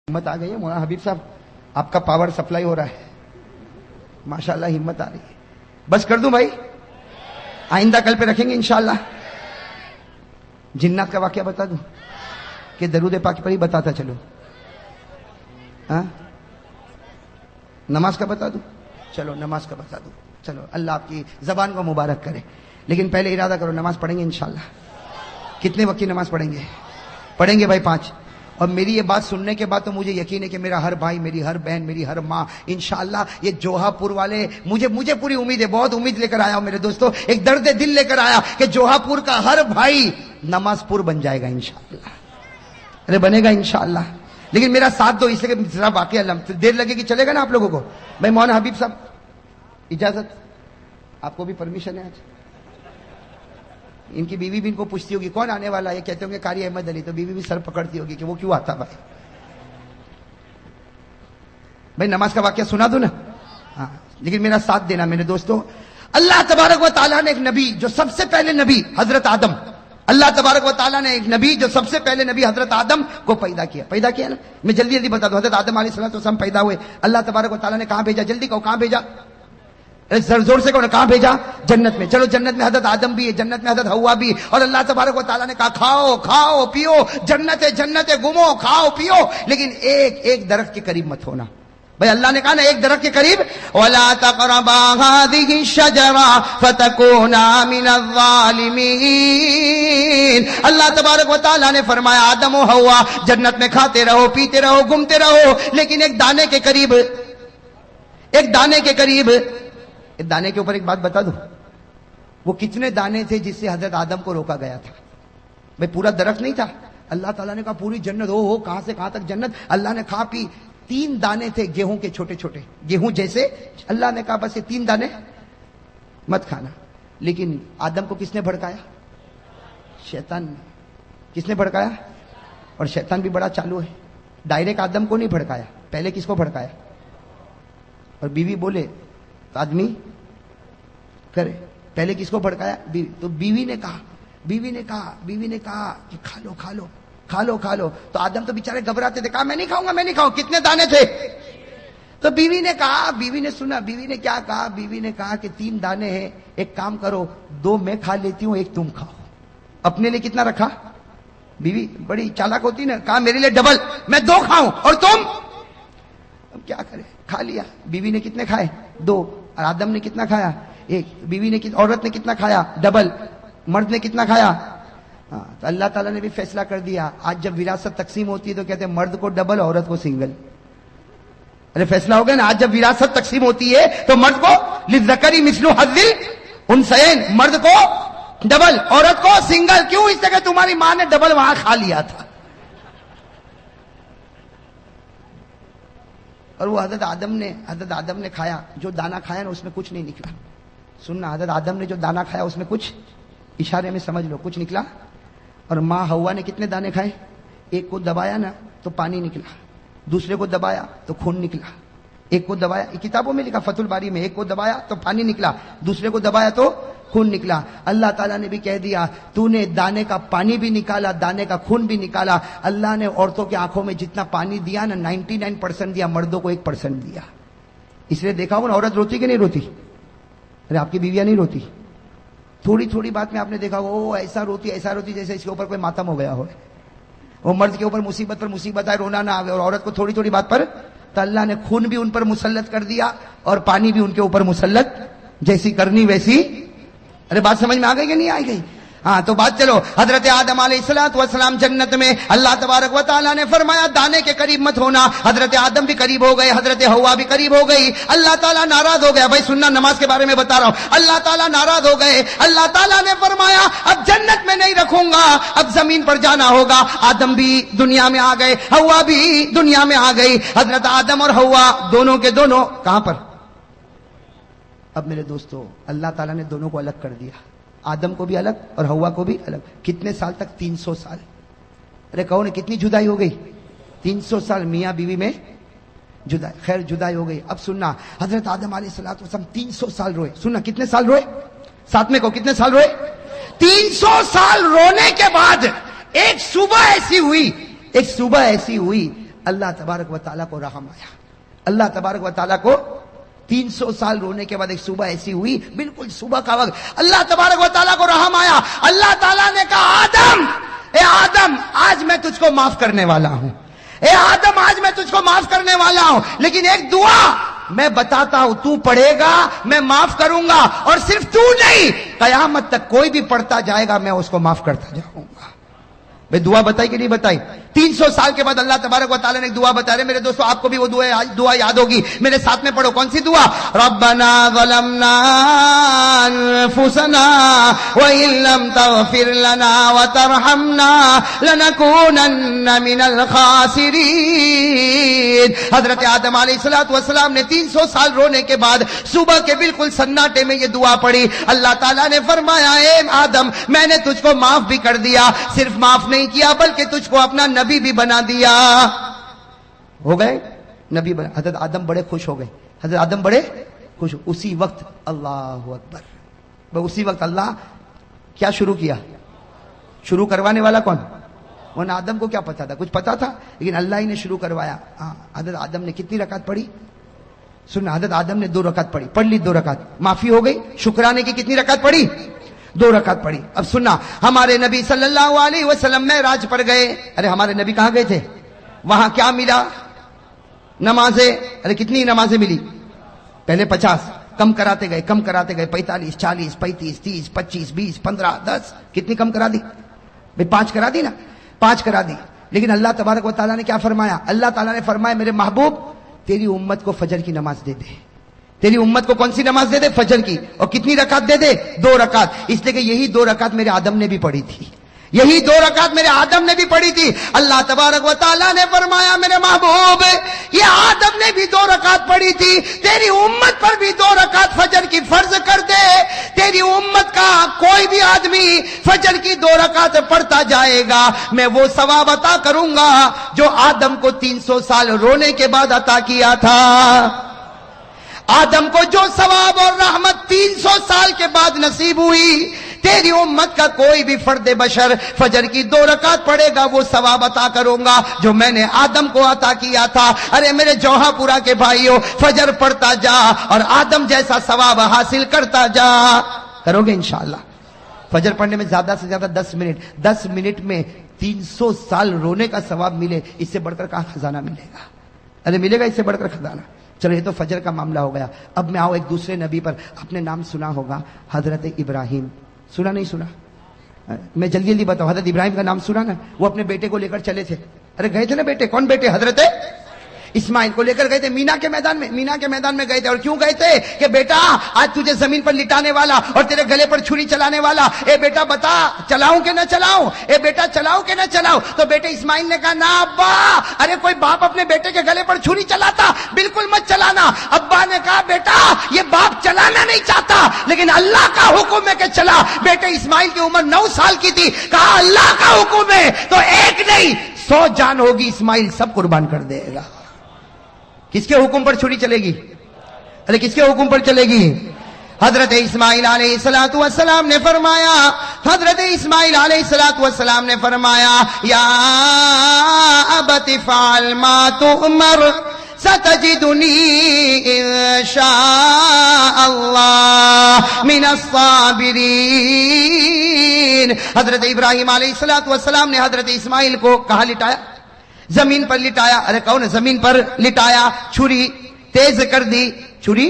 ہمت آ گئی ہے مولانا حبیب صاحب، آپ کا پاور سپلائی ہو رہا ہے ماشاءاللہ، ہمت آ رہی ہے. بس کر دوں بھائی، آئندہ کل پہ رکھیں گے انشاءاللہ. جنات کا واقعہ بتا دوں کہ درود پاک پر ہی بتاتا چلو؟ ہاں نماز کا بتا دوں؟ چلو نماز کا بتا دوں. چلو اللہ آپ کی زبان کو مبارک کرے. لیکن پہلے ارادہ کرو نماز پڑھیں گے انشاءاللہ. کتنے وقت کی نماز پڑھیں گے؟ پڑھیں گے بھائی 5. اور میری یہ بات سننے کے بعد تو مجھے یقین ہے کہ میرا ہر بھائی، میری ہر بہن، میری ہر ماں انشاءاللہ یہ جوہا پور والے، مجھے پوری امید ہے، بہت امید لے کر آیا ہوں میرے دوستوں، ایک درد دل لے کر آیا کہ جوہا پور کا ہر بھائی نماز پور بن جائے گا انشاءاللہ. ارے بنے گا انشاءاللہ. لیکن میرا ساتھ دو، اس لیے کہ ذرا واقعہ دیر لگے گی، چلے گا نا آپ لوگوں کو؟ بھائی مولانا حبیب صاحب اجازت، آپ کو بھی پرمیشن ہے آج؟ ان کی بیوی بھی ان کو پوچھتی ہوگی کون آنے والا ہے، یہ کہتے ہوں گے قاری احمد علی، تو بیوی بھی سر پکڑتی ہوگی کہ وہ کیوں آتا بھائی. بھائی نماز کا واقعہ سنا دو نا. ہاں لیکن میرا ساتھ دینا میرے دوستوں. اللہ تبارک و تعالیٰ نے ایک نبی، جو سب سے پہلے نبی حضرت آدم، اللہ تبارک و تعالیٰ نے ایک نبی جو سب سے پہلے نبی حضرت آدم کو پیدا کیا نا. میں جلدی بتا دوں. حضرت آدم علیہ السلام پیدا ہوئے، اللہ تبارک و تعالیٰ نے کہاں بھیجا؟ جلدی کہو کہاں بھیجا؟ زور سے کہو نا کہاں بھیجا؟ جنت میں. چلو جنت میں حضرت آدم بھی ہے، جنت میں حضرت حوا بھی، اور اللہ تبارک و تعالیٰ نے کہا کھاؤ پیو، جنت گھومو، کھاؤ پیو، لیکن ایک درخت کے قریب مت ہونا. بھائی اللہ نے کہا نا ایک درخت کے قریب، وَلَا تَقْرَبَا هَٰذِهِ الشَّجَرَةَ فَتَكُونَا مِنَ الظَّالِمِينَ. اللہ تبارک و تعالیٰ نے فرمایا آدم و حوا جنت میں کھاتے رہو، پیتے رہو، گھومتے رہو، لیکن ایک دانے کے اوپر ایک بات بتا دوں. وہ کتنے دانے تھے جس سے حضرت آدم کو روکا گیا تھا؟ بھئی پورا درخت نہیں تھا. اللہ تعالیٰ نے کہا پوری جنت ہو کہاں سے کہاں تک جنت. اللہ نے کھا پی. 3 دانے تھے گیہوں کے، چھوٹے چھوٹے گیہوں جیسے. اللہ نے کہا بس یہ 3 دانے مت کھانا. لیکن آدم کو کس نے بھڑکایا؟ شیطان نے. کس نے بھڑکایا؟ اور شیطان بھی بڑا چالو ہے. ڈائریکٹ آدم کو نہیں بھڑکایا، پہلے کس کو بھڑکایا؟ اور بیوی بولے تو آدمی کرے. پہلے کس کو بھڑکایا؟ بیوی. تو بیوی نے کہا کہ کھا لو. تو آدم تو بیچارے گھبراتے تھے، کہا میں نہیں کھاؤں. کتنے دانے تھے؟ تو بیوی نے کہا، بیوی نے سنا، بیوی نے کیا کہا؟ بیوی نے کہا کہ 3 دانے ہیں، ایک کام کرو 2 میں کھا لیتی ہوں، 1 تم کھاؤ. اپنے لیے کتنا رکھا؟ بیوی بڑی چالاک ہوتی نا، کہا میرے لیے ڈبل، میں 2 کھاؤں اور تم. اب کیا کرے؟ کھا لیا. بیوی نے کتنے کھائے؟ 2. اور آدم نے کتنا کھایا؟ 1. بیوی نے عورت نے کتنا کھایا؟ ڈبل. مرد نے کتنا کھایا؟ ہاں. تو اللہ تعالیٰ نے بھی فیصلہ کر دیا. آج جب وراثت تقسیم ہوتی ہے تو کہتے ہیں مرد کو ڈبل، عورت کو سنگل. ارے فیصلہ ہو گیا نا. آج جب وراثت تقسیم ہوتی ہے تو مرد کو للذکر مثل حظ الانثیین، مرد کو ڈبل، عورت کو سنگل. کیوں؟ اس لیے کہ تمہاری ماں نے ڈبل وہاں کھا لیا تھا. اور وہ حضرت آدم نے کھایا. جو دانا کھایا نا اس میں کچھ نہیں نکلا. سننا، حضرت آدم نے جو دانا کھایا اس میں کچھ، اشارے میں سمجھ لو، کچھ نکلا. اور ماں حوا نے کتنے دانے کھائے؟ 1 کو دبایا نا تو پانی نکلا، دوسرے کو دبایا تو خون نکلا. 1 کو دبایا، کتابوں میں لکھا فتح الباری میں، 1 کو دبایا تو پانی نکلا، دوسرے کو دبایا تو خون نکلا. اللہ تعالیٰ نے بھی کہہ دیا تو نے دانے کا پانی بھی نکالا، دانے کا خون بھی نکالا. اللہ نے عورتوں کی آنکھوں میں جتنا پانی دیا نا 99% دیا، مردوں کو 1% دیا. اس لیے دیکھا ہو نا عورت روتی کہ نہیں روتی؟ ارے آپ کی بیویاں نہیں روتی؟ تھوڑی بات میں آپ نے دیکھا وہ ایسا روتی جیسے اس کے اوپر کوئی ماتم ہو گیا ہو. وہ مرد کے اوپر مصیبت پر مصیبت آئے، رونا نہ آئے، اور عورت کو تھوڑی بات پر. تو اللہ نے خون بھی ان پر مسلط کر دیا اور پانی بھی ان کے اوپر مسلط، جیسی کرنی ویسی. ارے بات سمجھ میں آ گئی کہ نہیں آ گئی؟ ہاں تو بات چلو. حضرت آدم علیہ السلام جنت میں، اللہ تبارک و تعالیٰ نے فرمایا دانے کے قریب مت ہونا. حضرت آدم بھی قریب ہو گئے، حضرت حوا بھی قریب ہو گئی. اللہ تعالیٰ ناراض ہو گیا. بھائی سننا، نماز کے بارے میں بتا رہا ہوں. اللہ تعالیٰ ناراض ہو گئے. اللہ تعالیٰ نے فرمایا اب جنت میں نہیں رکھوں گا، اب زمین پر جانا ہوگا. آدم بھی دنیا میں آ گئے، حوا بھی دنیا میں آ گئی. حضرت آدم اور حوا دونوں کے دونوں کہاں پر؟ اب میرے دوستو اللہ تعالیٰ نے دونوں کو الگ کر دیا. آدم کو بھی الگ اور حوا کو بھی الگ. کتنے سال تک؟ 300 سال. ارے کہو نا کتنی جدائی ہو گئی؟ 300 سال میاں بیوی میں جدائی. خیر جدائی ہو گئی. اب سننا، حضرت آدم علیہ السلام 300 سال روئے. سننا کتنے سال روئے؟ ساتھ میں کہو کتنے سال روئے؟ 300 سال رونے کے بعد ایک صبح ایسی ہوئی اللہ تبارک و تعالیٰ کو رحم آیا. اللہ تبارک و تعالیٰ کو 300 سال رونے کے بعد ایک صبح ایسی ہوئی، بالکل صبح کا وقت، اللہ تبارک و تعالیٰ کو رحم آیا. اللہ تعالیٰ نے کہا آدم، اے آدم آج میں تجھ کو معاف کرنے والا ہوں، اے آدم آج میں تجھ کو معاف کرنے والا ہوں، لیکن ایک دعا میں بتاتا ہوں، تو پڑھے گا میں معاف کروں گا، اور صرف تو نہیں، قیامت تک کوئی بھی پڑھتا جائے گا میں اس کو معاف کرتا جاؤں گا. بھئی دعا بتائی کہ نہیں بتائی؟ 300 سال کے بعد اللہ تبارک و تعالیٰ نے ایک دعا بتا رہے. میرے دوستو آپ کو بھی وہ دعا یاد ہوگی، میرے ساتھ میں پڑھو. کون سی دعا؟ ربنا ظلمنا انفسنا وان لم تغفر لنا وترحمنا لنكونن من الخاسرین. حضرت آدم علیہ السلام نے 300 سال رونے کے بعد صبح کے بالکل سناٹے میں یہ دعا پڑھی. اللہ تعالیٰ نے فرمایا اے آدم میں نے تجھ کو معاف بھی کر دیا، صرف معاف نہیں کیا بلکہ تجھ کو اپنا نبی بھی بنا دیا. ہو گئے نبی بنا. حضرت آدم بڑے خوش ہو گئے، حضرت آدم بڑے خوش. اسی وقت اللہ اکبر، اسی وقت اللہ کیا شروع کیا؟ شروع کروانے والا کون؟ ورنہ آدم کو کیا پتا تھا؟ کچھ پتا تھا، لیکن اللہ ہی نے شروع کروایا. حضرت آدم نے کتنی رکعت پڑھی؟ سننا، حضرت آدم نے 2 رکعت پڑھی، پڑھ لی 2 رکعت، معافی ہو گئی. شکرانے کی کتنی رکعت پڑھی؟ 2 رکعت پڑھی. اب سننا، ہمارے نبی صلی اللہ علیہ وسلم معراج پر گئے. ارے ہمارے نبی کہاں گئے تھے؟ وہاں کیا ملا؟ نمازیں. ارے کتنی نمازیں ملی؟ پہلے 50، کم کراتے گئے 45 40 35 30 25 20 15 10. کتنی کم کرا دی؟ بھئی 5 کرا دی نا، 5 کرا دی. لیکن اللہ تبارک و تعالیٰ نے کیا فرمایا؟ اللہ تعالیٰ نے فرمایا میرے محبوب تیری امت کو فجر کی نماز دے دے. تیری امت کو کون سی نماز دے دے؟ فجر کی. اور کتنی رکعت دے دے؟ 2 رکعت. اس لیے کہ یہی 2 رکعت میرے آدم نے بھی پڑھی تھی، یہی 2 رکعت میرے آدم نے بھی پڑھی تھی. اللہ تبارک و تعالیٰ نے فرمایا میرے محبوب یہ آدم نے بھی 2 رکعت پڑھی تھی، تیری امت پر بھی 2 رکعت فجر کی فرض کر دے. تیری امت کا کوئی بھی آدمی فجر کی 2 رکعت پڑھتا جائے گا میں وہ ثواب عطا کروں گا جو آدم کو 300 سال رونے کے بعد عطا کیا تھا. آدم کو جو ثواب اور رحمت 300 سال کے بعد نصیب ہوئی، تیری امت کا کوئی بھی فرد بشر فجر کی 2 رکعت پڑھے گا وہ ثواب عطا کروں گا جو میں نے آدم کو عطا کیا تھا. ارے میرے جوہا پورا کے بھائیوں، فجر پڑھتا جا اور آدم جیسا ثواب حاصل کرتا جا. کرو گے انشاءاللہ؟ فجر پڑھنے میں زیادہ سے زیادہ 10 منٹ میں 300 سال رونے کا ثواب ملے، اس سے بڑھ کر کہاں خزانہ ملے گا؟ ارے ملے گا اس سے بڑھ کر خزانہ؟ چلو یہ تو فجر کا معاملہ ہو گیا. اب میں آؤ ایک دوسرے نبی پر. اپنے نام سنا ہوگا حضرت ابراہیم. سنا نہیں سنا؟ میں جلدی جلدی بتاؤں. حضرت ابراہیم کا نام سنا نا؟ وہ اپنے بیٹے کو لے کر چلے تھے. ارے گئے تھے نا بیٹے. کون بیٹے؟ حضرت اسماعیل کو لے کر گئے تھے مینا کے میدان میں گئے تھے. اور کیوں گئے تھے؟ کہ بیٹا آج تجھے زمین پر لٹانے والا اور تیرے گلے پر چھری چلانے والا. اے بیٹا بتا چلاؤں کہ نہ چلاؤں؟ اے بیٹا چلاؤں کہ نہ چلاؤں؟ تو بیٹے اسماعیل نے کہا نا ابا. ارے کوئی باپ اپنے بیٹے کے گلے پر چھری چلاتا؟ بالکل مت چلانا. ابا نے کہا بیٹا یہ باپ چلانا نہیں چاہتا لیکن اللہ کا حکم ہے کہ چلا. بیٹے اسماعیل کی عمر 9 سال کی تھی. کہا اللہ کا حکم ہے تو ایک نہیں 100 جان ہوگی اسماعیل سب قربان کر دے گا. کس کے حکم پر چھری چلے گی؟ ارے کس کے حکم پر چلے گی؟ حضرت اسماعیل علیہ السلام نے فرمایا، حضرت اسماعیل علیہ السلام نے فرمایا یا ابت فعل ما تؤمر ستجدنی انشاء اللہ من الصابرین. حضرت ابراہیم علیہ السلام نے حضرت اسماعیل کو کہاں لٹایا؟ زمین پر لٹایا. ارے کون ہے؟ زمین پر لٹایا. چھری تیز کر دی. چھری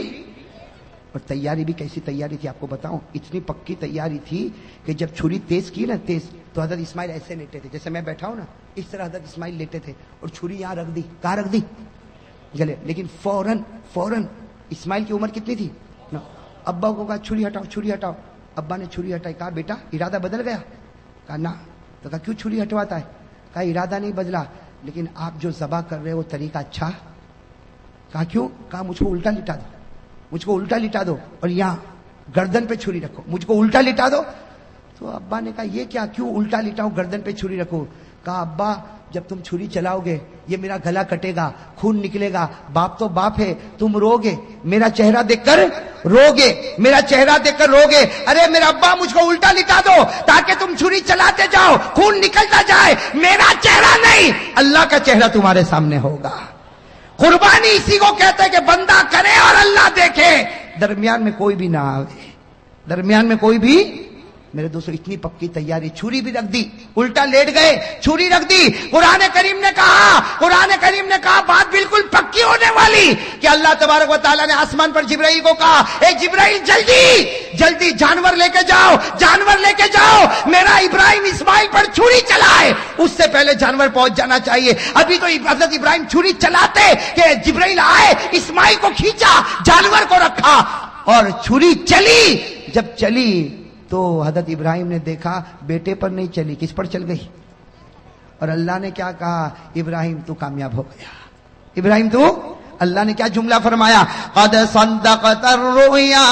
اور تیاری بھی کیسی تیاری تھی آپ کو بتاؤں. اتنی پکی تیاری تھی کہ جب چھری تیز کی نا تیز تو حضرت اسماعیل ایسے لیٹے تھے جیسے میں بیٹھا ہوں نا، اس طرح حضرت اسماعیل لیٹے تھے اور چھری یہاں رکھ دی. کہاں رکھ دی؟ گلے. لیکن فوراً اسماعیل کی عمر کتنی تھی؟ ابا کو کہا چھری ہٹاؤ. ابا نے چھری ہٹائی. کہا بیٹا ارادہ بدل گیا؟ کہا نا. تو کہا کیوں چھری ہٹواتا ہے؟ کہا ارادہ نہیں بدلا لیکن آپ جو ذبح کر رہے ہو وہ طریقہ اچھا. کہا کیوں؟ کہا مجھ کو الٹا لٹا دو اور یہاں گردن پہ چھری رکھو. مجھ کو الٹا لٹا دو. تو ابا نے کہا یہ کیا؟ کیوں الٹا لٹاؤ گردن پہ چھری رکھو؟ کہا ابا جب تم چھری چلاؤ گے یہ میرا گلا کٹے گا, خون نکلے گا, باپ تو باپ ہے, تم روگے, میرا چہرہ دیکھ کر روگے, میرا چہرہ دیکھ کر روگے. ارے میرا ابا مجھ کو الٹا لٹا دو تاکہ تم چھری چلاتے جاؤ, خون نکلتا جائے, میرا چہرہ نہیں اللہ کا چہرہ تمہارے سامنے ہوگا. قربانی اسی کو کہتے ہیں کہ بندہ کرے اور اللہ دیکھے, درمیان میں کوئی بھی نہ آئے, درمیان میں کوئی بھی. میرے دوستو اتنی پکی تیاری, چھری بھی رکھ دی, الٹا لیٹ گئے, چھری رکھ دی. قرآن کریم نے کہا بات بالکل پکی ہونے والی کہ اللہ تبارک و تعالیٰ نے آسمان پر جبرائیل کو کہا, اے جبرائیل جلدی جانور لے کے جاؤ, میرا ابراہیم اسماعیل پر چھری چلائے. اس سے پہلے جانور پہنچ جانا چاہیے. ابھی تو حضرت ابراہیم چھری چلاتے کہ جبرائیل آئے, اسماعیل کو کھینچا, جانور کو رکھا اور چھری چلی. جب چلی تو حضرت ابراہیم نے دیکھا بیٹے پر نہیں چلی, کس پر چل گئی؟ اور اللہ نے کیا کہا, ابراہیم تو کامیاب ہو گیا. ابراہیم تو, اللہ نے کیا جملہ فرمایا, قد صدقت الرؤیا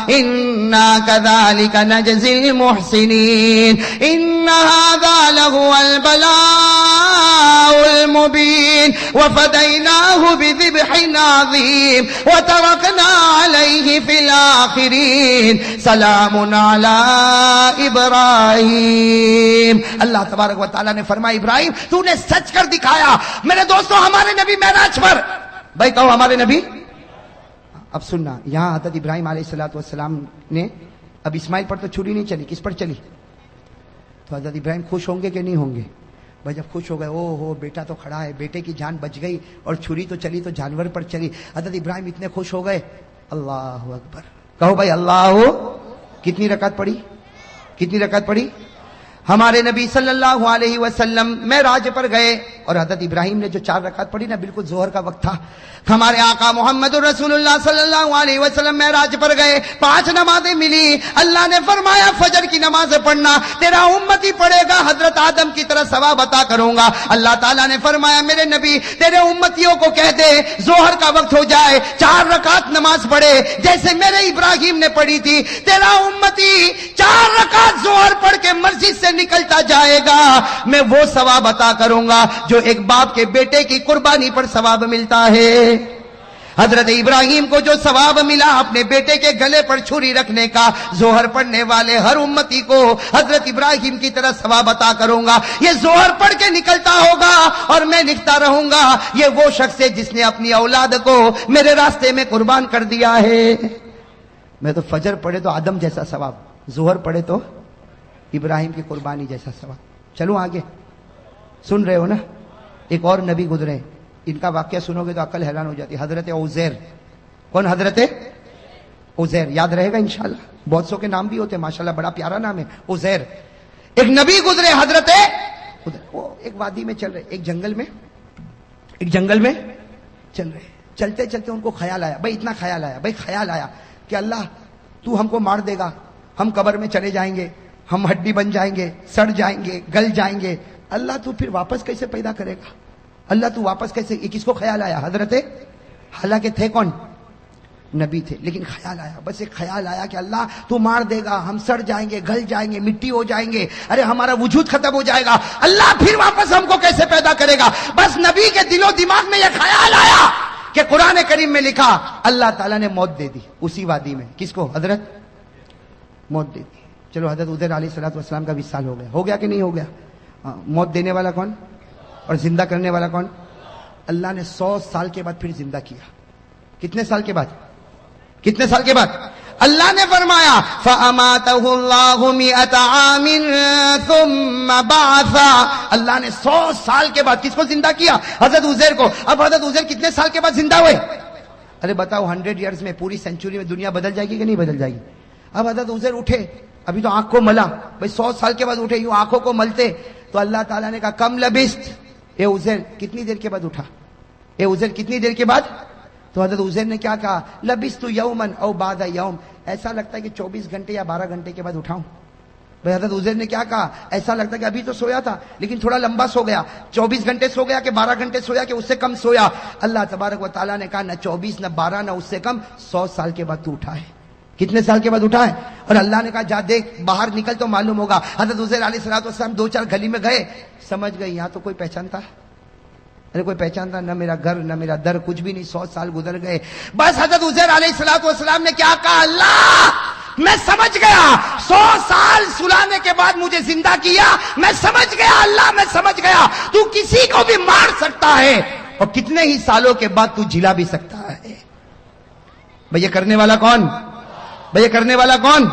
انا كذلك نجزي المحسنين ان هذا لهو البلاء المبين وفديناه بذبح عظيم وتركنا عليه في الآخرين سلام على ابراہیم. اللہ تبارک و تعالیٰ نے فرمایا ابراہیم تو نے سچ کر دکھایا. میرے دوستو ہمارے نبی معراج پر, بھائی کہو ہمارے نبی. اب سننا, یہاں حضرت ابراہیم علیہ السلام نے, اب اسماعیل پر تو چھری نہیں چلی, کس پر چلی؟ تو حضرت ابراہیم خوش ہوں گے کہ نہیں ہوں گے؟ بھائی جب خوش ہو گئے, او ہو بیٹا تو کھڑا ہے, بیٹے کی جان بچ گئی, اور چھری تو چلی تو جانور پر چلی. حضرت ابراہیم اتنے خوش ہو گئے, اللہ اکبر, کہو بھائی اللہ. کتنی رکعت پڑھی؟ ہمارے نبی صلی اللہ علیہ وسلم معراج پر گئے اور حضرت ابراہیم نے جو 4 رکعت پڑھی نا, بالکل ظہر کا وقت تھا. ہمارے آقا محمد رسول اللہ صلی اللہ علیہ وسلم معراج پر گئے, 5 نمازیں ملی. اللہ نے فرمایا فجر کی نماز پڑھنا, تیرا امتی پڑھے گا حضرت آدم کی طرح ثواب عطا کروں گا. اللہ تعالیٰ نے فرمایا میرے نبی تیرے امتیوں کو کہہ دے ظہر کا وقت ہو جائے 4 رکعت نماز پڑھے جیسے میرے ابراہیم نے پڑھی تھی. تیرا امتی 4 رکعت ظہر پڑھ کے مسجد سے نکلتا جائے گا, میں وہ ثواب عطا کروں گا جو ایک باپ کے بیٹے کی قربانی پر ثواب ملتا ہے. حضرت ابراہیم کو جو ثواب ملا اپنے بیٹے کے گلے پر چھری رکھنے کا, ظہر پڑھنے والے ہر امتی کو حضرت ابراہیم کی طرح ثواب عطا کروں گا. یہ ظہر پڑھ کے نکلتا ہوگا اور میں لکھتا رہوں گا یہ وہ شخص ہے جس نے اپنی اولاد کو میرے راستے میں قربان کر دیا ہے. میں تو فجر پڑھے تو آدم جیسا ثواب, ظہر پڑھے تو ابراہیم کی قربانی جیسا ثواب. چلو آگے, سن رہے ہو نا. ایک اور نبی گزرے, ان کا واقعہ سنو گے تو عقل حیران ہو جاتی. حضرت عزیر. کون؟ حضرت عزیر. یاد رہے گا انشاءاللہ, بہت سو کے نام بھی ہوتے ہیں ماشاءاللہ, بڑا پیارا نام ہے عزیر. ایک نبی گزرے حضرت, وہ ایک وادی میں چل رہے, ایک جنگل میں چل رہے. چلتے چلتے ان کو خیال آیا, بھائی اتنا خیال آیا کہ اللہ تو ہم کو مار دے گا, ہم قبر میں چلے جائیں گے, ہم ہڈی بن جائیں گے, سڑ جائیں گے, گل جائیں گے. اللہ تو پھر واپس کیسے پیدا کرے گا, اللہ تو واپس کیسے. یہ کس کو خیال آیا؟ حضرت, حالانکہ تھے کون؟ نبی تھے, لیکن خیال آیا, بس ایک خیال آیا کہ اللہ تو مار دے گا, ہم سڑ جائیں گے, گل جائیں گے, مٹی ہو جائیں گے, ارے ہمارا وجود ختم ہو جائے گا, اللہ پھر واپس ہم کو کیسے پیدا کرے گا. بس نبی کے دل و دماغ میں یہ خیال آیا کہ قرآن کریم میں لکھا اللہ تعالیٰ نے موت دے دی اسی وادی میں. کس کو؟ حضرت, موت دے دی. چلو حضرت عزیر علیہ السلام کا 20 سال ہو گیا کہ نہیں ہو گیا؟ موت دینے والا کون اور زندہ کرنے والا کون؟ اللہ نے 100 سال کے بعد پھر زندہ کیا. کتنے سال کے بعد؟ اللہ نے فرمایا فَأَمَاتَهُ اللَّهُ مِئَةَ عَامٍ ثُمَّ بَعَثَ. اللہ نے 100 سال کے بعد کس کو زندہ کیا؟ حضرت عزیر کو. اب حضرت عزیر کتنے سال کے بعد زندہ ہوئے؟ ارے بتاؤ, 100 ایئرز میں, پوری سینچری میں دنیا بدل جائے گی کہ نہیں بدل جائے گی؟ اب حضرت عزیر اٹھے, ابھی تو آنکھ کو ملا, بھائی 100 سال کے بعد اٹھے, یوں آنکھوں کو ملتے تو اللہ تعالیٰ نے کہا کم لبست, اے عزیر کتنی دیر کے بعد اٹھا, اے عزیر کتنی دیر کے بعد؟ تو حضرت عزیر نے کیا کہا؟ لبست یوما او بعد یوم, ایسا لگتا ہے کہ 24 گھنٹے یا 12 گھنٹے کے بعد اٹھاؤں. بھائی حضرت عزیر نے کیا کہا؟ ایسا لگتا ہے کہ ابھی تو سویا تھا لیکن تھوڑا لمبا سو گیا, 24 گھنٹے سو گیا کہ 12 گھنٹے سویا کہ اس سے کم سویا. اللہ تبارک و تعالیٰ نے کہا نہ 24 نہ 12 نہ اس سے کم, 100 سال کے بعد تو اٹھا ہے. کتنے سال کے بعد اٹھا ہے؟ اور اللہ نے کہا جا دیکھ باہر نکل تو معلوم ہوگا. حضرت عزیر علیہ السلام 2-4 گلی میں گئے, سمجھ گئے یہاں تو کوئی پہچانتا, ارے کوئی پہچانتا نہ, میرا گھر نہ میرا در, کچھ بھی نہیں. 100 سال گزر گئے. بس حضرت عزیر علیہ السلام نے کیا کہا, اللہ میں سمجھ گیا, 100 سال سلانے کے بعد مجھے زندہ کیا, میں سمجھ گیا اللہ, میں سمجھ گیا تو کسی کو بھی مار سکتا ہے اور کتنے ہی سالوں کے بعد تو جلا بھی سکتا ہے. بھئی یہ کرنے والا کون, بھئی یہ کرنے والا کون؟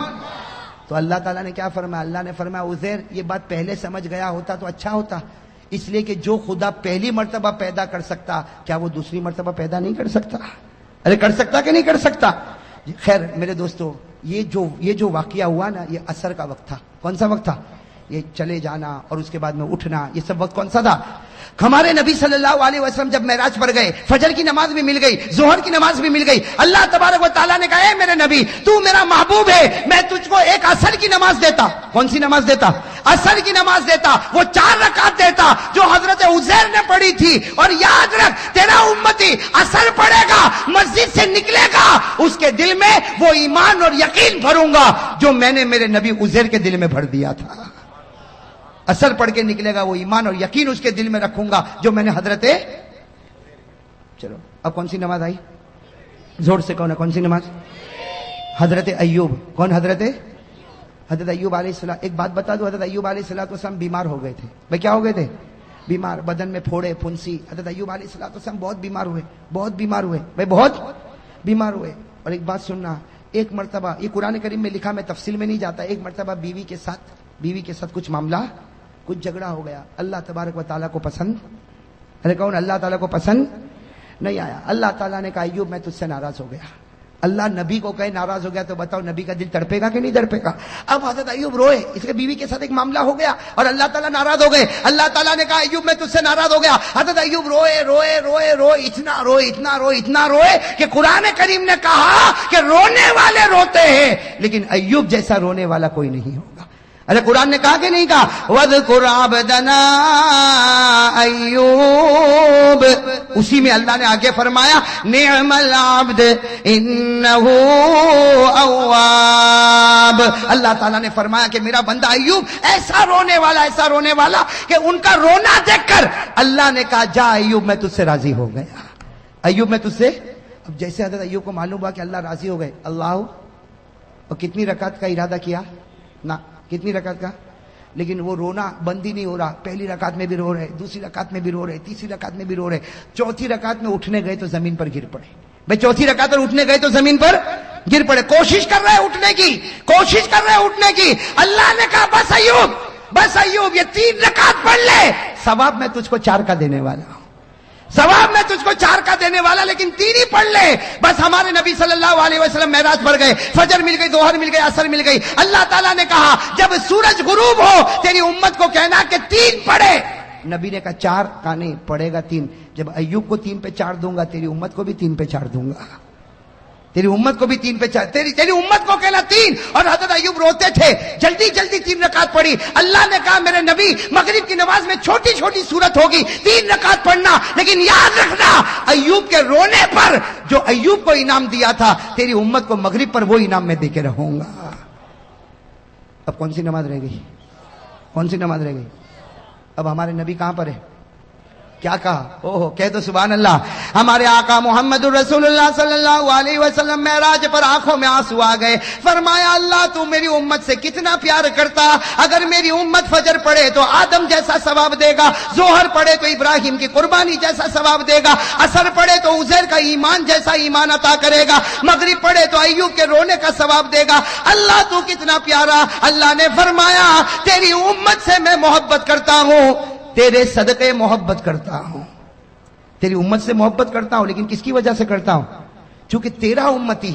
تو اللہ تعالیٰ نے کیا فرمایا, اللہ نے فرمایا عزیر یہ بات پہلے سمجھ گیا ہوتا تو اچھا ہوتا, اس لیے کہ جو خدا پہلی مرتبہ پیدا کر سکتا کیا وہ دوسری مرتبہ پیدا نہیں کر سکتا؟ ارے کر سکتا کہ نہیں کر سکتا؟ خیر میرے دوستو, یہ جو واقعہ ہوا نا, یہ عصر کا وقت تھا. کون سا وقت تھا؟ یہ چلے جانا اور اس کے بعد میں اٹھنا, یہ سب وقت کون سا تھا؟ ہمارے نبی صلی اللہ علیہ وسلم جب معراج پر گئے, فجر کی نماز بھی مل گئی, ظہر کی نماز بھی مل گئی. اللہ تبارک و تعالیٰ نے کہا اے میرے نبی تو میرا محبوب ہے, میں تجھ کو ایک عصر کی نماز دیتا. کون سی نماز دیتا؟ عصر کی نماز دیتا. وہ 4 رکعت دیتا جو حضرت عزیر نے پڑھی تھی. اور یاد رکھ تیرا امتی عصر پڑھے گا, مسجد سے نکلے گا, اس کے دل میں وہ ایمان اور یقین بھروں گا جو میں نے میرے نبی عزیر کے دل میں بھر دیا تھا. اثر پڑھ کے نکلے گا, وہ ایمان اور یقین اس کے دل میں رکھوں گا جو میں نے حضرت. چلو اب کون سی نماز آئی؟ زور سے کون ہے, کون سی نماز؟ حضرت ایوب. کون حضرت ایوب علیہ السلام. ایک بات بتا دو, حضرت ایوب علیہ السلام بیمار ہو گئے تھے. بھائی کیا ہو گئے تھے؟ بیمار, بدن میں پھوڑے پھنسی. حضرت ایوب علیہ السلام بہت بیمار ہوئے, بہت بیمار ہوئے, بھائی بہت بیمار ہوئے. اور ایک بات سننا, ایک مرتبہ یہ قرآن کریم میں لکھا, میں تفصیل میں نہیں جاتا, ایک مرتبہ بیوی کے ساتھ کچھ معاملہ, کچھ جھگڑا ہو گیا. اللہ تبارک و تعالیٰ کو پسند, ارے کون, اللہ تعالیٰ کو پسند نہیں آیا. اللہ تعالیٰ نے کہا ایوب میں تجھ سے ناراض ہو گیا. اللہ نبی کو کہے ناراض ہو گیا تو بتاؤ نبی کا دل تڑپے گا کہ نہیں تڑپے گا؟ اب حضرت ایوب روئے, اس کے بیوی کے ساتھ ایک معاملہ ہو گیا اور اللہ تعالیٰ ناراض ہو گئے. اللہ تعالیٰ نے کہا ایوب میں تجھ سے ناراض ہو گیا. حضرت ایوب روئے, اتنا روئے کہ قرآن کریم نے کہا کہ رونے والے روتے ہیں لیکن ایوب جیسا رونے والا کوئی نہیں ہوگا. ارے قرآن نے کہا کہ نہیں کہا, وَاذْكُرْ عَبْدَنَا ایوب. اسی میں اللہ نے آگے فرمایا نعم العبد انہو اواب. اللہ تعالیٰ نے فرمایا کہ میرا بندہ ایوب ایسا رونے والا کہ ان کا رونا دیکھ کر اللہ نے کہا جا ایوب میں تجھ سے راضی ہو گیا. ایوب میں تجھ سے, اب جیسے حضرت ایوب کو معلوم ہوا کہ اللہ راضی ہو گئے, اللہ اور کتنی رکعت کا ارادہ کیا نا, کتنی رکعت کا, لیکن وہ رونا بند ہی نہیں ہو رہا. پہلی رکعت میں بھی رو رہے, دوسری رکعت میں بھی رو رہے, تیسری رکعت میں بھی رو رہے, چوتھی رکعت میں اٹھنے گئے تو زمین پر گر پڑے. بھائی چوتھی رکعت پر اٹھنے گئے تو زمین پر گر پڑے, کوشش کر رہے اٹھنے کی. اللہ نے کہا بس ایوب یہ 3 رکعت پڑھ لے, ثواب میں تجھ کو 4 کا دینے والا ہوں, ثواب میں تجھ کو 4 کا دینے والا, لیکن 3 ہی پڑھ لے. بس ہمارے نبی صلی اللہ علیہ وسلم معراج پر گئے, فجر مل گئی, ظہر مل گئی, عصر مل گئی. اللہ تعالیٰ نے کہا جب سورج غروب ہو تیری امت کو کہنا کہ 3 پڑھے. نبی نے کہا 4 کا نہیں پڑھے گا 3. جب ایوب کو 3 پہ 4 دوں گا تیری امت کو بھی 3 پہ 4 دوں گا, تیری امت کو بھی 3 پہ 4, تیری امت کو کہنا 3. اور حضرت ایوب روتے تھے, جلدی 3 رکعت پڑھی. اللہ نے کہا میرے نبی مغرب کی نماز میں چھوٹی صورت ہوگی, 3 رکعت پڑھنا, لیکن یاد رکھنا ایوب کے رونے پر جو ایوب کو انعام دیا تھا تیری امت کو مغرب پر وہ انعام میں دے کے رہوں گا. اب کون سی نماز رہ گئی؟ اب ہمارے نبی کہاں پر ہے؟ کیا کہا؟ کہہ دو سبحان اللہ. ہمارے آقا محمد الرسول اللہ صلی اللہ علیہ وسلم معراج پر آنکھوں میں آنسو آ گئے. فرمایا اللہ تو میری امت سے کتنا پیار کرتا, اگر میری امت فجر پڑھے تو آدم جیسا ثواب دے گا, ظہر پڑھے تو ابراہیم کی قربانی جیسا ثواب دے گا, عصر پڑھے تو عزیر کا ایمان جیسا ایمان عطا کرے گا, مغرب پڑھے تو ایوب کے رونے کا ثواب دے گا. اللہ تو کتنا پیارا. اللہ نے فرمایا تیری امت سے میں محبت کرتا ہوں, تیرے صدقے محبت کرتا ہوں, تیری امت سے محبت کرتا ہوں, لیکن کس کی وجہ سے کرتا ہوں؟ چونکہ تیرا امتی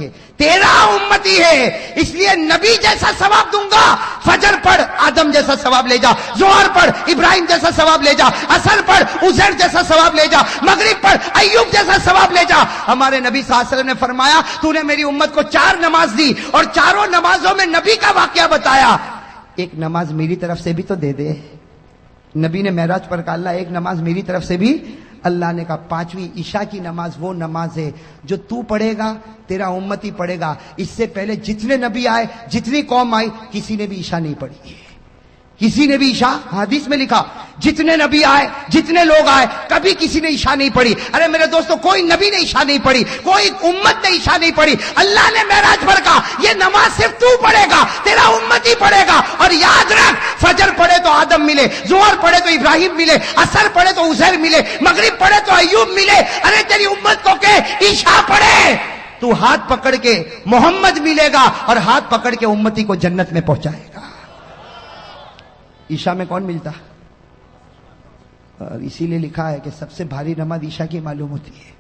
ہے, اس لیے نبی جیسا ثواب دوں گا. فجر پڑھ آدم جیسا ثواب لے جا, ظہر پڑھ ابراہیم جیسا ثواب لے جا, عصر پڑھ عزیر جیسا ثواب لے جا, مغرب پڑھ ایوب جیسا ثواب لے جا. ہمارے نبی صلی اللہ علیہ وسلم نے فرمایا تو نے میری امت کو 4 نماز دی اور 4 نمازوں میں نبی کا واقعہ بتایا, ایک نماز میری طرف سے بھی تو دے دے. نبی نے معراج پر کہا اللہ ایک نماز میری طرف سے بھی. اللہ نے کہا پانچویں عشاء کی نماز وہ نماز ہے جو تو پڑھے گا تیرا امتی پڑھے گا. اس سے پہلے جتنے نبی آئے جتنی قوم آئی کسی نے بھی عشاء نہیں پڑھی, کسی نے بھی عشاء, حدیث میں لکھا جتنے نبی آئے جتنے لوگ آئے کبھی کسی نے عشاء نہیں پڑھی. ارے میرے دوستو کوئی نبی نے عشاء نہیں پڑھی, کوئی امت نے عشاء نہیں پڑھی. اللہ نے معراج پر کہا یہ نماز صرف تو پڑھے گا تیرا امت ہی پڑھے گا. اور یاد رکھ فجر پڑھے تو آدم ملے, ظہر پڑھے تو ابراہیم ملے, عصر پڑھے تو عزیر ملے, مغرب پڑھے تو ایوب ملے. ارے تیری امت کو کہ عشاء پڑھے تو ہاتھ پکڑ کے محمد ملے گا اور ہاتھ پکڑ کے امتی کو جنت میں پہنچائے گا. عشاء میں کون ملتا؟ اور اسی لیے لکھا ہے کہ سب سے بھاری نماز عشاء کی معلوم ہوتی ہے.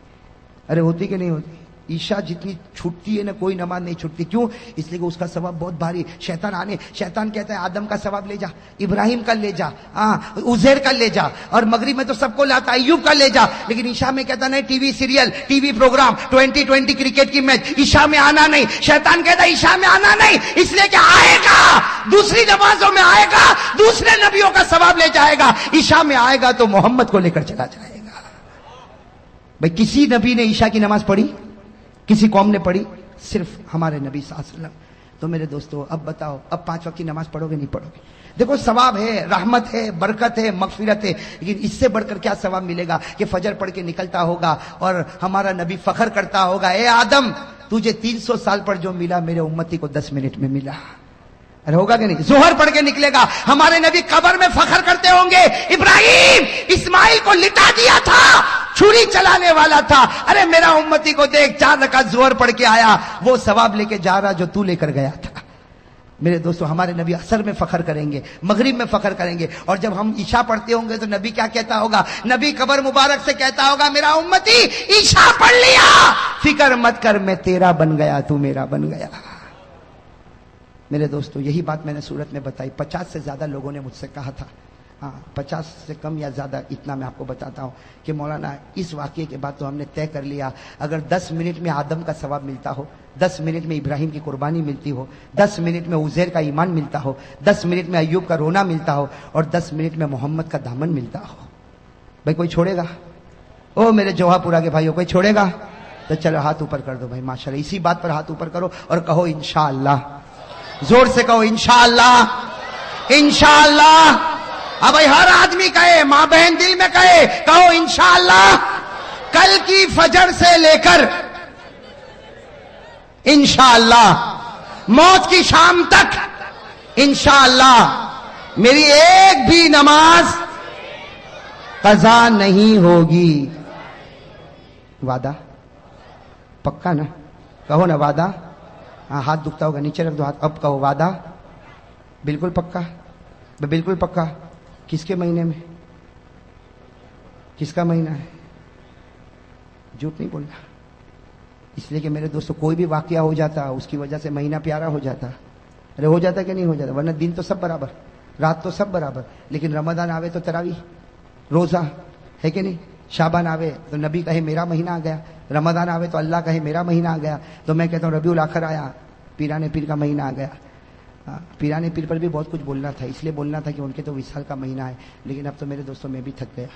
ارے ہوتی کہ نہیں ہوتی؟ عشاء جتنی چھٹتی ہے نا کوئی نماز نہیں چھٹتی. کیوں؟ اس لیے کہ اس کا ثواب بہت بھاری. شیطان کہتا ہے آدم کا ثواب لے جا, ابراہیم کا لے جا, عزیر کا لے جا, اور مغرب میں تو سب کو لاتا ایوب کا لے جا. لیکن عشاء میں کہتا نہیں, T V serial, T V programme, 2020 cricket کی میچ, عشاء میں آنا نہیں. شیطان کہتا ہے عشاء میں آنا نہیں, اس لیے کہ آئے گا دوسری نمازوں میں آئے گا دوسرے نبیوں کا ثواب لے جائے گا. عشاء میں آئے گا تو محمد کو لے کر چلا جائے گا. بھائی کسی نبی نے عشاء کی نماز پڑھی؟ کسی قوم نے پڑھی؟ صرف ہمارے نبی صلی اللہ علیہ وسلم. تو میرے دوستو اب بتاؤ اب 5 وقت کی نماز پڑھو گے نہیں پڑھو گے؟ دیکھو ثواب ہے, رحمت ہے, برکت ہے, مغفرت ہے, لیکن اس سے بڑھ کر کیا ثواب ملے گا کہ فجر پڑھ کے نکلتا ہوگا اور ہمارا نبی فخر کرتا ہوگا اے آدم تجھے 300 سال پر جو ملا میرے امتی کو 10 منٹ میں ملا. ارے ہوگا کہ نہیں؟ ظہر پڑھ کے نکلے گا, ہمارے نبی قبر میں فخر کرتے ہوں گے ابراہیم اسماعیل کو لٹا دیا تھا, چھری چلانے والا تھا. ارے میرا امتی کو دیکھ 4 رکعت ظہر پڑھ کے آیا, وہ ثواب لے کے جا رہا جو تو لے کر گیا تھا. میرے دوستو ہمارے نبی عصر میں فخر کریں گے, مغرب میں فخر کریں گے, اور جب ہم عشاء پڑھتے ہوں گے تو نبی کیا کہتا ہوگا؟ نبی قبر مبارک سے کہتا ہوگا میرا امتی عشاء پڑھ لیا, فکر مت کر میں تیرا بن گیا تو میرا بن گیا. میرے دوستو یہی بات میں نے سورت میں بتائی. 50 سے زیادہ لوگوں نے مجھ سے کہا تھا, 50 سے کم یا زیادہ اتنا میں آپ کو بتاتا ہوں کہ مولانا اس واقعے کے بعد تو ہم نے طے کر لیا اگر 10 منٹ میں آدم کا ثواب ملتا ہو, 10 منٹ میں ابراہیم کی قربانی ملتی ہو, 10 منٹ میں عزیر کا ایمان ملتا ہو, 10 منٹ میں ایوب کا رونا ملتا ہو, اور 10 منٹ میں محمد کا دامن ملتا ہو, بھائی کوئی چھوڑے گا؟ او میرے جوہا پورا کے بھائیو کوئی چھوڑے گا؟ تو چلو ہاتھ اوپر کر دو بھائی, ماشاءاللہ. اسی بات پر ہاتھ اوپر کرو اور کہو انشاءاللہ. زور سے کہو انشاءاللہ, انشاءاللہ. اب بھائی ہر آدمی کہے, ماں بہن دل میں کہو انشاءاللہ. کل کی فجر سے لے کر انشاءاللہ موت کی شام تک انشاءاللہ میری ایک بھی نماز قضا نہیں ہوگی. وعدہ پکا نا؟ کہو نا وعدہ. ہاں ہاتھ دکھتا ہوگا, نیچے رکھ دو ہاتھ. اب کہو وعدہ بالکل پکا, بالکل پکا. کس کے مہینے میں؟ کس کا مہینہ ہے؟ جھوٹ نہیں بولنا. اس لیے کہ میرے دوستو کوئی بھی واقعہ ہو جاتا اس کی وجہ سے مہینہ پیارا ہو جاتا. ارے ہو جاتا کہ نہیں ہو جاتا؟ ورنہ دن تو سب برابر, رات تو سب برابر, لیکن رمضان آوے تو تراویح, روزہ ہے کہ نہیں؟ شعبان آوے تو نبی کہے میرا مہینہ آ گیا, رمضان آوے تو اللہ کہے میرا مہینہ آ گیا. تو میں کہتا ہوں ربیع الاخر آیا, پیران پیر کا مہینہ آ گیا. پیران پیر پر بھی بہت کچھ بولنا تھا, اس لیے بولنا تھا کہ ان کے تو وصال کا مہینہ ہے. لیکن اب تو میرے دوستوں میں بھی تھک گیا,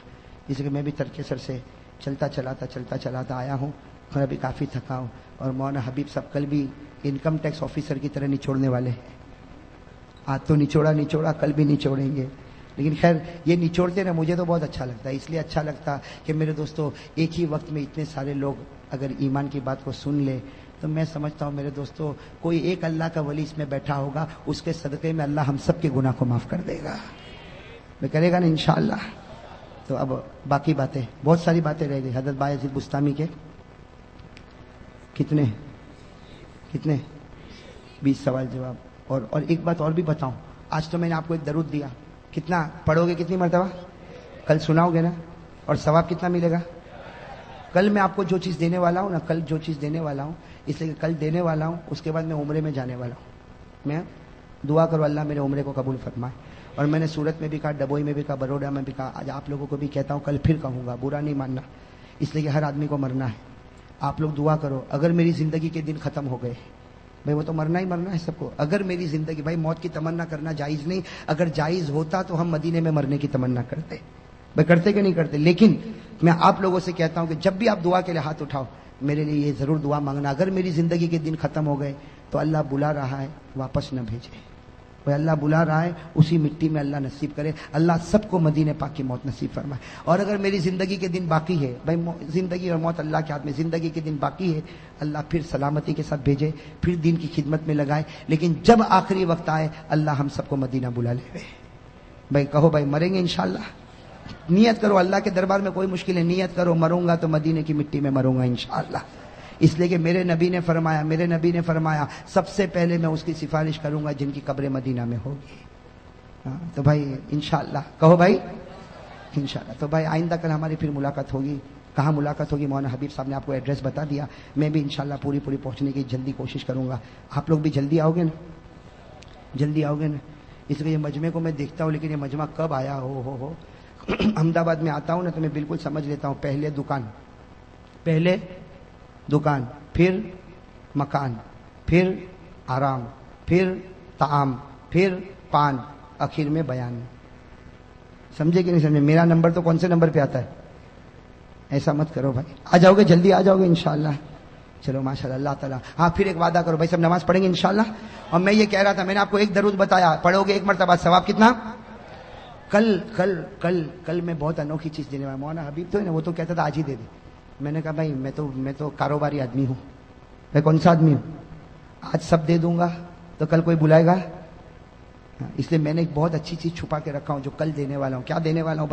اس لیے میں بھی ترک سر سے چلتا چلاتا آیا ہوں, اور ابھی کافی تھکا ہوں. اور مولانا حبیب صاحب کل بھی انکم ٹیکس آفیسر کی طرح نچوڑنے والے ہیں. آج تو نچوڑا کل بھی نچوڑیں گے. لیکن خیر یہ نچوڑتے نا مجھے تو بہت اچھا لگتا ہے. اس لیے اچھا لگتا کہ میرے دوستو ایک ہی وقت میں اتنے سارے لوگ اگر ایمان کی بات کو سن لے تو میں سمجھتا ہوں میرے دوستو کوئی ایک اللہ کا ولی اس میں بیٹھا ہوگا, اس کے صدقے میں اللہ ہم سب کے گناہ کو معاف کر دے گا. میں کرے گا نا انشاءاللہ. تو اب باقی باتیں, بہت ساری باتیں رہ گئی. حضرت بایزید بستامی کے کتنے 20 سوال جواب. اور ایک بات اور بھی بتاؤں, آج تو میں نے آپ کو ایک درود دیا, کتنا پڑھو گے کتنی مرتبہ؟ کل سناؤ گے نا, اور ثواب کتنا ملے گا؟ کل میں آپ کو جو چیز دینے والا ہوں نا, کل جو چیز دینے والا ہوں, اس لیے کہ کل دینے والا ہوں, اس کے بعد میں عمرے میں جانے والا ہوں. میں دعا کرو اللہ میرے عمرے کو قبول فرمائے. اور میں نے سورت میں بھی کہا, ڈبوئی میں بھی کہا, بروڈا میں بھی کہا, آج آپ لوگوں کو بھی کہتا ہوں, کل پھر کہوں گا, برا نہیں ماننا, اس لیے کہ ہر آدمی کو مرنا ہے. آپ لوگ دعا کرو اگر میری زندگی کے دن ختم ہو گئے, بھائی وہ تو مرنا ہی مرنا ہے سب کو. اگر میری زندگی, بھائی موت کی تمنا کرنا جائز نہیں, اگر جائز ہوتا تو ہم مدینے میں مرنے کی تمنا کرتے. بھائی کرتے کہ نہیں کرتے؟ لیکن میں آپ لوگوں سے کہتا ہوں کہ جب بھی آپ دعا کے لیے ہاتھ اٹھاؤ میرے لیے یہ ضرور دعا مانگنا، اگر میری زندگی کے دن ختم ہو گئے تو اللہ بلا رہا ہے واپس نہ بھیجے، وہ اللہ بلا رہا ہے اسی مٹی میں اللہ نصیب کرے، اللہ سب کو مدینے پاک کی موت نصیب فرمائے۔ اور اگر میری زندگی کے دن باقی ہے، بھائی زندگی اور موت اللہ کے ہاتھ میں، زندگی کے دن باقی ہے اللہ پھر سلامتی کے ساتھ بھیجے، پھر دین کی خدمت میں لگائے، لیکن جب آخری وقت آئے اللہ ہم سب کو مدینہ بلا لے۔ بھائی کہو بھائی مریں گے انشاءاللہ، نیت کرو، اللہ کے دربار میں کوئی مشکل ہے، نیت کرو مروں گا تو مدینے کی مٹی میں مروں گا انشاءاللہ، اس لیے کہ میرے نبی نے فرمایا سب سے پہلے میں اس کی سفارش کروں گا جن کی قبر مدینہ میں ہوگی۔ تو بھائی انشاءاللہ کہو بھائی انشاءاللہ۔ تو بھائی آئندہ کل ہماری پھر ملاقات ہوگی، کہاں ملاقات ہوگی؟ مولانا حبیب صاحب نے آپ کو ایڈریس بتا دیا، میں بھی انشاءاللہ پوری پہنچنے کی جلدی کوشش کروں گا۔ آپ لوگ بھی جلدی آؤ گے نا؟ جلدی آؤ گے نا؟ اس لیے یہ مجمع کو میں دیکھتا ہوں، لیکن یہ مجمع کب آیا ہو احمد آباد میں آتا ہوں نا تو میں بالکل سمجھ لیتا ہوں، پہلے دکان، پھر مکان، پھر آرام، پھر طعام، پھر پان، آخر میں بیان۔ سمجھے کہ نہیں سمجھے؟ میرا نمبر تو کون سے نمبر پہ آتا ہے؟ ایسا مت کرو بھائی، آ جاؤ گے جلدی، آ جاؤ گے انشاءاللہ؟ چلو ماشاءاللہ، اللہ تعالیٰ۔ ہاں پھر ایک وعدہ کرو بھائی، سب نماز پڑھیں گے انشاءاللہ۔ اور میں یہ کہہ رہا تھا، میں نے آپ کو ایک درود بتایا، پڑھو گے ایک مرتبہ ثواب کتنا؟ کل میں بہت انوکھی چیز دینے والا، مولانا حبیب تو ہے نا، وہ تو کہتا تھا آج ہی دے دے۔ میں نے کہا بھائی میں تو کاروباری آدمی ہوں، میں کون سا آدمی ہوں؟ آج سب دے دوں گا تو کل کوئی بلائے گا؟ اس لیے میں نے ایک بہت اچھی چیز چھپا کے رکھا ہوں جو کل دینے والا ہوں۔ کیا دینے والا ہوں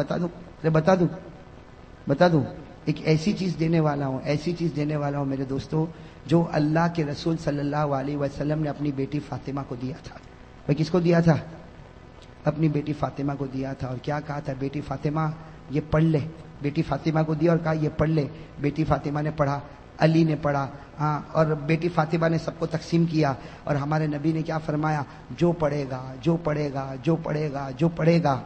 بتا دوں؟ ایک ایسی چیز دینے والا ہوں میرے دوستو، جو اللہ کے رسول صلی اللہ علیہ وسلم نے اپنی بیٹی فاطمہ کو دیا تھا۔ بھائی کس کو دیا تھا؟ اپنی بیٹی فاطمہ کو دیا تھا، اور کیا کہا تھا؟ بیٹی فاطمہ یہ پڑھ لے۔ بیٹی فاطمہ کو دیا اور کہا یہ پڑھ لے۔ بیٹی فاطمہ نے پڑھا، علی نے پڑھا، ہاں، اور بیٹی فاطمہ نے سب کو تقسیم کیا۔ اور ہمارے نبی نے کیا فرمایا؟ جو پڑھے گا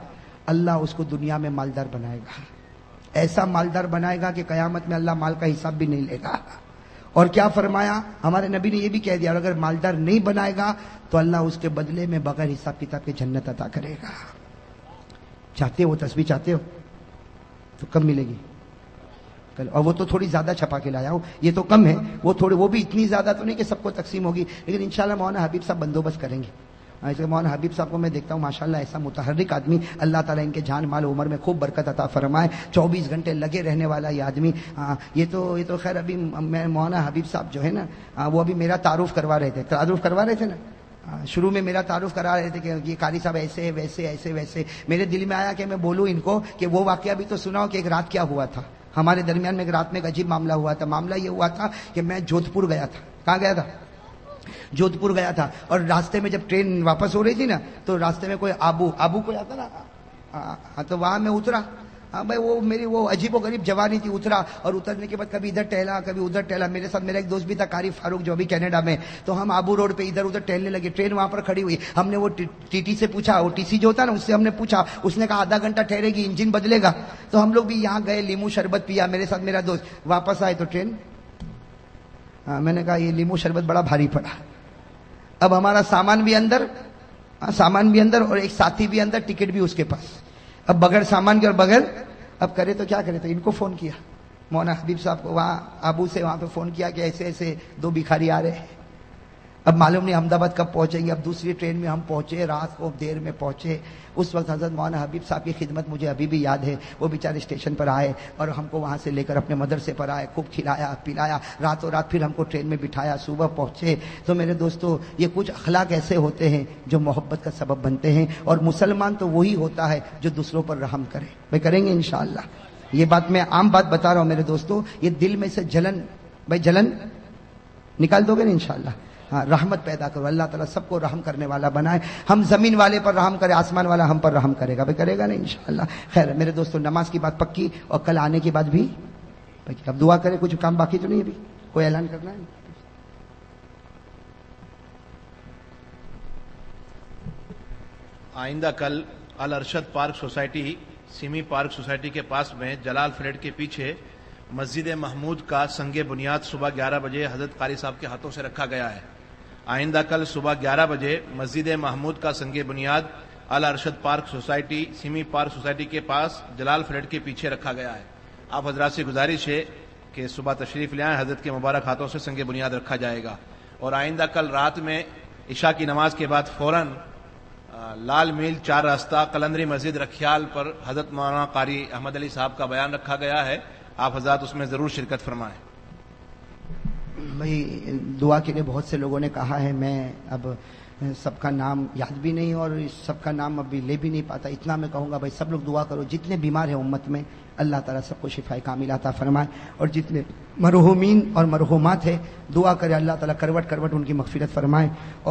اللہ اس کو دنیا میں مالدار بنائے گا، ایسا مالدار بنائے گا کہ قیامت میں اللہ مال کا حساب بھی نہیں لے گا۔ اور کیا فرمایا ہمارے نبی نے؟ یہ بھی کہہ دیا، اور اگر مالدار نہیں بنائے گا تو اللہ اس کے بدلے میں بغیر حساب کتاب کے جنت عطا کرے گا۔ چاہتے ہو تسبیح؟ چاہتے ہو تو کب ملے گی؟ کل۔ اور وہ تو تھوڑی زیادہ چھپا کے لایا ہوں، یہ تو کم ہے، وہ بھی اتنی زیادہ تو نہیں کہ سب کو تقسیم ہوگی، لیکن انشاءاللہ مولانا حبیب صاحب بندوبست کریں گے۔ ایسے مولانا حبیب صاحب کو میں دیکھتا ہوں ماشاءاللہ ایسا متحرک آدمی، اللہ تعالیٰ ان کے جان مال عمر میں خوب برکت عطا فرمائے، 24 گھنٹے لگے رہنے والا یہ آدمی۔ یہ تو خیر ابھی میں مولانا حبیب صاحب جو ہے نا، وہ ابھی میرا تعارف کروا رہے تھے نا، شروع میں میرا تعارف کرا رہے تھے کہ یہ قاری صاحب ایسے ویسے۔ میرے دل میں آیا کہ میں بولوں ان کو کہ وہ واقعہ بھی تو سناؤ کہ ایک رات کیا ہوا تھا ہمارے درمیان میں۔ ایک رات میں ایک عجیب معاملہ ہوا تھا۔ معاملہ یہ ہوا تھا کہ میں جودھپور گیا تھا۔ کہاں گیا تھا؟ جودھپور گیا تھا، اور راستے میں جب ٹرین واپس ہو رہی تھی نا تو راستے میں کوئی آبو کوئی آتا نا، تو وہاں میں اترا۔ بھائی وہ میری وہ عجیب و غریب جوانی تھی، اترا، اور اترنے کے بعد کبھی ادھر ٹہلا کبھی ادھر ٹہلا۔ میرے ساتھ میرا ایک دوست بھی تھا قاری فاروق، جو ابھی کینیڈا میں، تو ہم آبو روڈ پہ ادھر ادھر ٹہلنے لگے۔ ٹرین وہاں پر کھڑی ہوئی، ہم نے وہ ٹی ٹی سے پوچھا، وہ ٹی سی جو ہوتا نا اس سے ہم نے پوچھا، اس نے کہا آدھا گھنٹہ ٹھہرے گی، انجن بدلے گا۔ تو ہم لوگ بھی یہاں گئے، لیمو شربت پیا میرے ساتھ میرا دوست، واپس آئے تو ٹرین، میں نے کہا یہ لیمو شربت بڑا بھاری پڑا۔ اب ہمارا سامان بھی اندر اور ایک ساتھی بھی اندر، ٹکٹ بھی اس کے پاس۔ اب بغیر سامان کے اور بغیر، اب کرے تو کیا کرے؟ تو ان کو فون کیا، مولانا حبیب صاحب کو، وہاں ابو سے وہاں پہ فون کیا کہ ایسے 2 بھکاری آ رہے ہیں۔ اب معلوم نہیں احمد آباد کب پہنچیں گے۔ اب دوسری ٹرین میں ہم پہنچے، رات کو دیر میں پہنچے۔ اس وقت حضرت مولانا حبیب صاحب کی خدمت مجھے ابھی بھی یاد ہے۔ وہ بیچارے اسٹیشن پر آئے اور ہم کو وہاں سے لے کر اپنے مدرسے پر آئے، خوب کھلایا پلایا، راتوں رات پھر ہم کو ٹرین میں بٹھایا، صبح پہنچے۔ تو میرے دوستو یہ کچھ اخلاق ایسے ہوتے ہیں جو محبت کا سبب بنتے ہیں، اور مسلمان تو وہی ہوتا ہے جو دوسروں پر رحم کرے۔ بھائی کریں گے انشاءاللہ؟ یہ بات میں عام بات بتا رہا ہوں میرے دوستو، یہ دل میں سے جلن نکال دو گے نا انشاءاللہ؟ ہاں، رحمت پیدا کرو، اللہ تعالیٰ سب کو رحم کرنے والا بنائے، ہم زمین والے پر رحم کرے، آسمان والا ہم پر رحم کرے گا۔ بھائی کرے گا نا انشاءاللہ؟ خیر میرے دوستو، نماز کی بات پکی، اور کل آنے کی بات بھی پکی۔ اب دعا کرے، کچھ کام باقی تو نہیں ابھی؟ کوئی اعلان کرنا ہے؟ آئندہ کل الارشد پارک سوسائٹی، سیمی پارک سوسائٹی کے پاس میں جلال فلیٹ کے پیچھے مسجد محمود کا سنگ بنیاد صبح 11 بجے حضرت قاری صاحب کے ہاتھوں سے رکھا گیا ہے۔ آئندہ کل صبح 11 بجے مسجد محمود کا سنگ بنیاد الارشد پارک سوسائٹی، سیمی پارک سوسائٹی کے پاس جلال فلیٹ کے پیچھے رکھا گیا ہے۔ آپ حضرات سے گزارش ہے کہ صبح تشریف لے آئیں، حضرت کے مبارک ہاتھوں سے سنگ بنیاد رکھا جائے گا، اور آئندہ کل رات میں عشاء کی نماز کے بعد فوراً لال میل 4 راستہ قلندری مسجد رکھیال پر حضرت مولانا قاری احمد علی صاحب کا بیان رکھا گیا ہے، آپ حضرات اس میں ضرور شرکت فرمائیں۔ بھائی دعا کے لیے بہت سے لوگوں نے کہا ہے، میں اب سب کا نام یاد بھی نہیں اور سب کا نام ابھی لے بھی نہیں پاتا، اتنا میں کہوں گا بھائی سب لوگ دعا کرو، جتنے بیمار ہیں امت میں اللہ تعالیٰ سب کو شفا کاملہ عطا فرمائے، اور جتنے مرحومین اور مرحومات ہیں دعا کرے اللہ تعالیٰ کروٹ کروٹ ان کی مغفرت فرمائے۔ اور